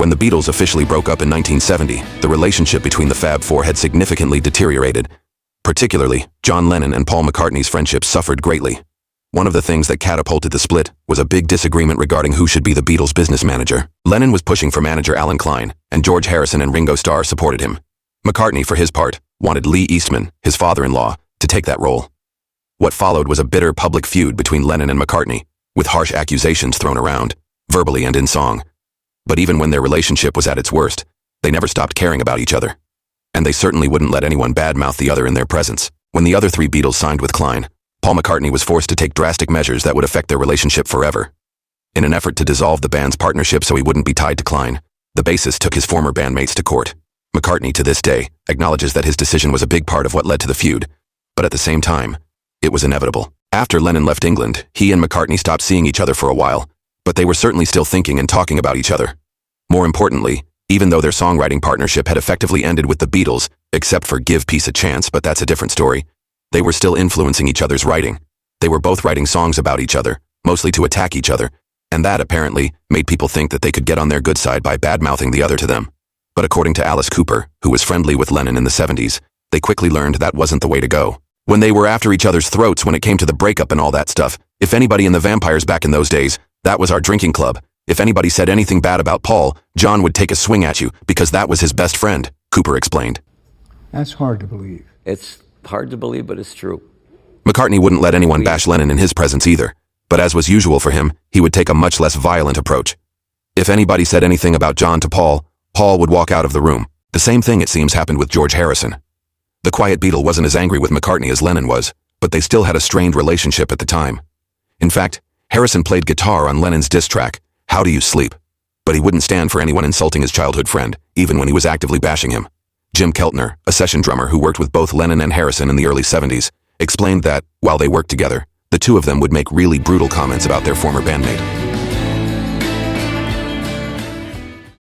When the Beatles officially broke up in 1970, the relationship between the Fab Four had significantly deteriorated. Particularly, John Lennon and Paul McCartney's friendship suffered greatly. One of the things that catapulted the split was a big disagreement regarding who should be the Beatles' business manager. Lennon was pushing for manager Alan Klein, and George Harrison and Ringo Starr supported him. McCartney, for his part, wanted Lee Eastman, his father-in-law, to take that role. What followed was a bitter public feud between Lennon and McCartney, with harsh accusations thrown around, verbally and in song. But even when their relationship was at its worst, they never stopped caring about each other. And they certainly wouldn't let anyone badmouth the other in their presence. When the other three Beatles signed with Klein, Paul McCartney was forced to take drastic measures that would affect their relationship forever. In an effort to dissolve the band's partnership so he wouldn't be tied to Klein, the bassist took his former bandmates to court. McCartney, to this day, acknowledges that his decision was a big part of what led to the feud, but at the same time, it was inevitable. After Lennon left England, he and McCartney stopped seeing each other for a while, but they were certainly still thinking and talking about each other. More importantly, even though their songwriting partnership had effectively ended with the Beatles, except for Give Peace a Chance, but that's a different story, they were still influencing each other's writing. They were both writing songs about each other, mostly to attack each other, and that apparently made people think that they could get on their good side by badmouthing the other to them. But according to Alice Cooper, who was friendly with Lennon in the 70s, they quickly learned that wasn't the way to go. When they were after each other's throats when it came to the breakup and all that stuff, if anybody in the Vampires back in those days, that was our drinking club. If anybody said anything bad about Paul, John would take a swing at you because that was his best friend, Cooper explained. That's hard to believe. It's hard to believe, but it's true. McCartney wouldn't let anyone bash Lennon in his presence either, but as was usual for him, he would take a much less violent approach. If anybody said anything about John to Paul, Paul would walk out of the room. The same thing, it seems, happened with George Harrison. The quiet Beatle wasn't as angry with McCartney as Lennon was, but they still had a strained relationship at the time. In fact, Harrison played guitar on Lennon's diss track, How Do You Sleep? But he wouldn't stand for anyone insulting his childhood friend, even when he was actively bashing him. Jim Keltner, a session drummer who worked with both Lennon and Harrison in the early 70s, explained that, while they worked together, the two of them would make really brutal comments about their former bandmate.